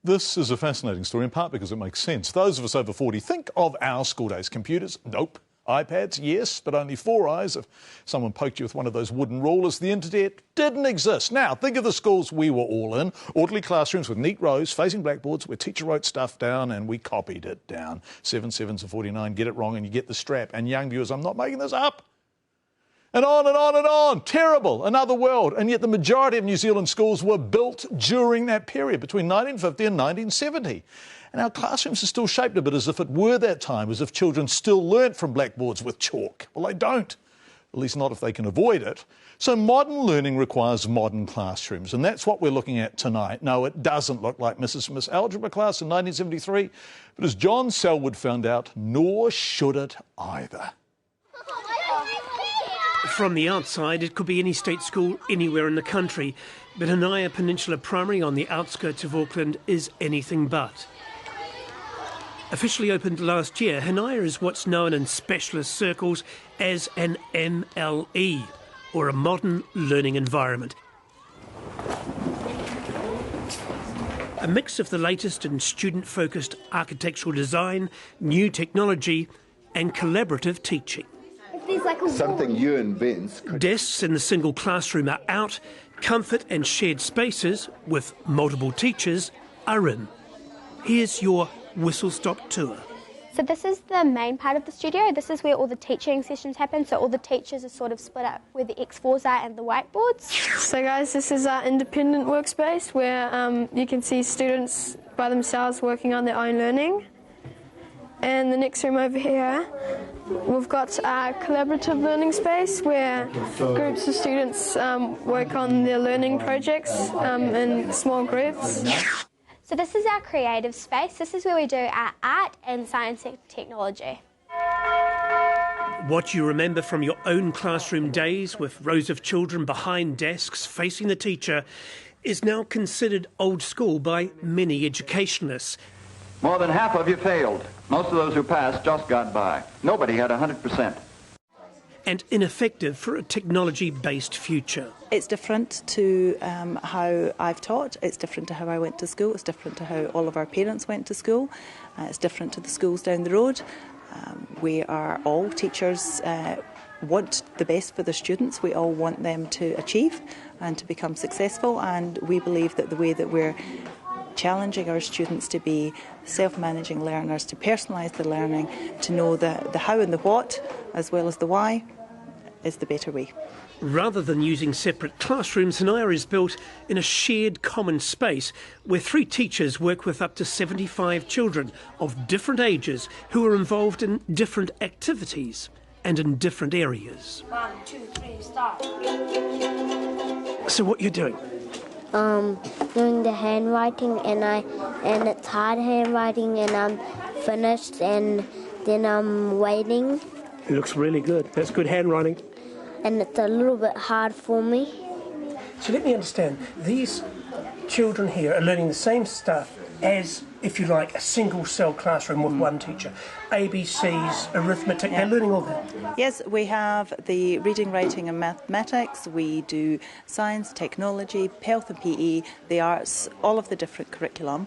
This is a fascinating story, in part because it makes sense. Those of us over 40 think of our school days. Computers? Nope. iPads? Yes, but only 4 eyes. If someone poked you with one of those wooden rulers, the internet didn't exist. Now, think of the schools we were all in. Orderly classrooms with neat rows facing blackboards where teacher wrote stuff down and we copied it down. 7 sevens are 49, get it wrong and you get the strap. And young viewers, I'm not making this up. And on and on and on. Terrible. Another world. And yet the majority of New Zealand schools were built during that period, between 1950 and 1970. And our classrooms are still shaped a bit as if it were that time, as if children still learnt from blackboards with chalk. Well, they don't. At least not if they can avoid it. So modern learning requires modern classrooms, and that's what we're looking at tonight. No, it doesn't look like Mrs. Smith's algebra class in 1973, but as John Selwood found out, nor should it either. From the outside, it could be any state school anywhere in the country, but Hingaia Peninsula Primary on the outskirts of Auckland is anything but. Officially opened last year, Hingaia is what's known in specialist circles as an MLE, or a modern learning environment. A mix of the latest in student-focused architectural design, new technology and collaborative teaching. Something you invent. Desks in the single classroom are out, comfort and shared spaces with multiple teachers are in. Here's your whistle-stop tour. So this is the main part of the studio. This is where all the teaching sessions happen. So all the teachers are sort of split up where the X4s are and the whiteboards. So guys, this is our independent workspace where you can see students by themselves working on their own learning. And the next room over here, we've got our collaborative learning space where groups of students work on their learning projects in small groups. So this is our creative space. This is where we do our art and science and technology. What you remember from your own classroom days with rows of children behind desks facing the teacher is now considered old school by many educationalists. More than half of you failed. Most of those who passed just got by. Nobody had 100%. And ineffective for a technology-based future. It's different to how I've taught, it's different to how I went to school, it's different to how all of our parents went to school, it's different to the schools down the road. We are all teachers want the best for the students, we all want them to achieve and to become successful, and we believe that the way that we're challenging our students to be self-managing learners, to personalise the learning, to know the how and the what, as well as the why, is the better way. Rather than using separate classrooms, Hingaia is built in a shared common space where 3 teachers work with up to 75 children of different ages who are involved in different activities and in different areas. 1, 2, 3, start. So what you're doing? Doing the handwriting and it's hard handwriting and I'm finished and then I'm waiting. It looks really good. That's good handwriting. And it's a little bit hard for me. So let me understand, these children here are learning the same stuff as, if you like, a single-cell classroom with one teacher. ABCs, arithmetic, they're learning all that. Yes, we have the reading, writing and mathematics, we do science, technology, health and PE, the arts, all of the different curriculum.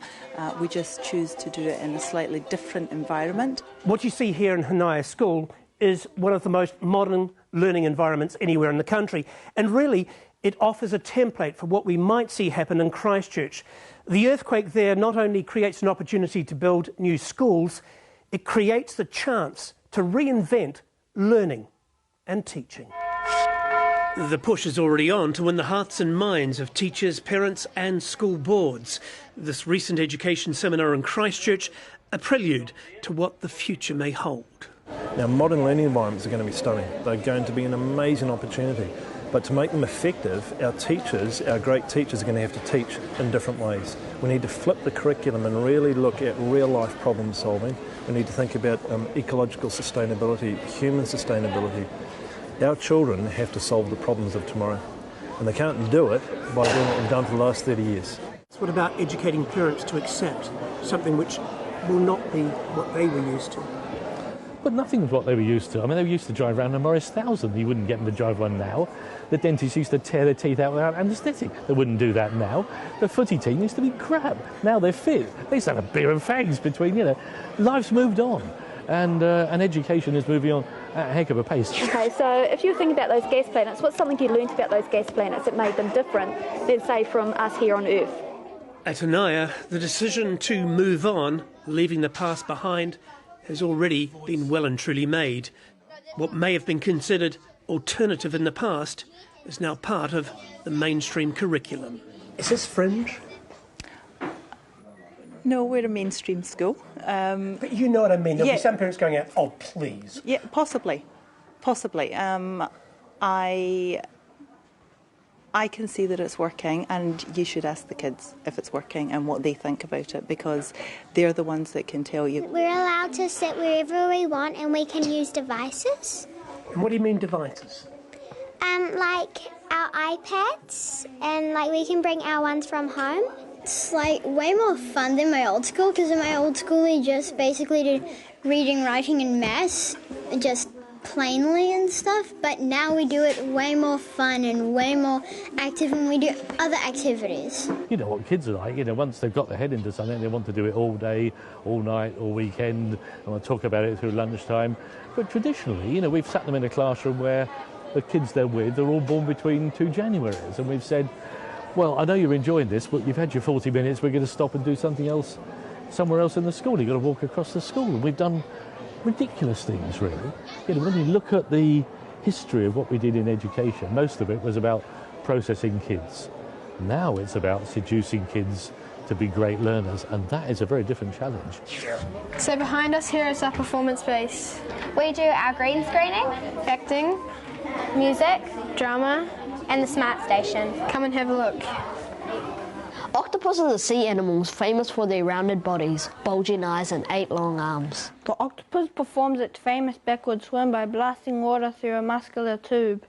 We just choose to do it in a slightly different environment. What you see here in Hingaia School is one of the most modern learning environments anywhere in the country, and really it offers a template for what we might see happen in Christchurch. The earthquake there not only creates an opportunity to build new schools, it creates the chance to reinvent learning and teaching. The push is already on to win the hearts and minds of teachers, parents and school boards. This recent education seminar in Christchurch, a prelude to what the future may hold. Now, modern learning environments are going to be stunning. They're going to be an amazing opportunity. But to make them effective, our teachers, our great teachers, are going to have to teach in different ways. We need to flip the curriculum and really look at real-life problem solving. We need to think about ecological sustainability, human sustainability. Our children have to solve the problems of tomorrow, and they can't do it by doing what we've done for the last 30 years. What about educating parents to accept something which will not be what they were used to? but nothing's what they were used to. I mean, they were used to drive around a Morris 1000. You wouldn't get them to drive one now. The dentists used to tear their teeth out without anaesthetic. They wouldn't do that now. The footy team used to be crap. Now they're fit. They used to have a beer and fags between, Life's moved on. And education is moving on at a heck of a pace. Okay, so if you think about those gas planets, what's something you learnt about those gas planets that made them different than, say, from us here on Earth? At Hingaia, the decision to move on, leaving the past behind, has already been well and truly made. What may have been considered alternative in the past is now part of the mainstream curriculum. Is this fringe? No, we're a mainstream school. But you know what I mean. There'll be some parents going out, oh, please. Yeah, possibly. I can see that it's working, and you should ask the kids if it's working and what they think about it, because they're the ones that can tell you. We're allowed to sit wherever we want, and we can use devices. And what do you mean devices? Like our iPads, and like we can bring our ones from home. It's like way more fun than my old school, because in my old school we just basically did reading, writing and maths, just plainly and stuff, but now we do it way more fun and way more active, and we do other activities. You know what kids are like, once they've got their head into something, they want to do it all day, all night, all weekend, and we'll talk about it through lunchtime. But traditionally, we've sat them in a classroom where the kids they're with are all born between 2 Januaries, and we've said, well, I know you're enjoying this, but you've had your 40 minutes, we're going to stop and do something else somewhere else in the school. You've got to walk across the school. And we've done ridiculous things, really. When you look at the history of what we did in education, most of it was about processing kids. Now it's about seducing kids to be great learners, and that is a very different challenge. So behind us here is our performance space. We do our green screening, Acting, music, drama, and the smart station. Come and have a look. Octopus are the sea animals famous for their rounded bodies, bulging eyes and 8 long arms. The octopus performs its famous backward swim by blasting water through a muscular tube.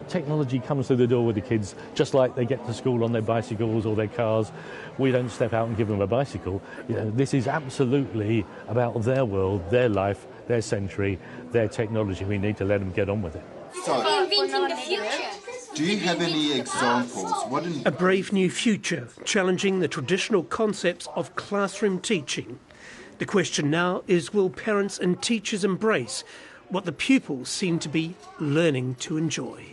Technology comes through the door with the kids, just like they get to school on their bicycles or their cars. We don't step out and give them a bicycle. This is absolutely about their world, their life, their century, their technology. We need to let them get on with it. So, Inventing the future. do you have any examples? A brave new future, challenging the traditional concepts of classroom teaching. The question now is, will parents and teachers embrace what the pupils seem to be learning to enjoy?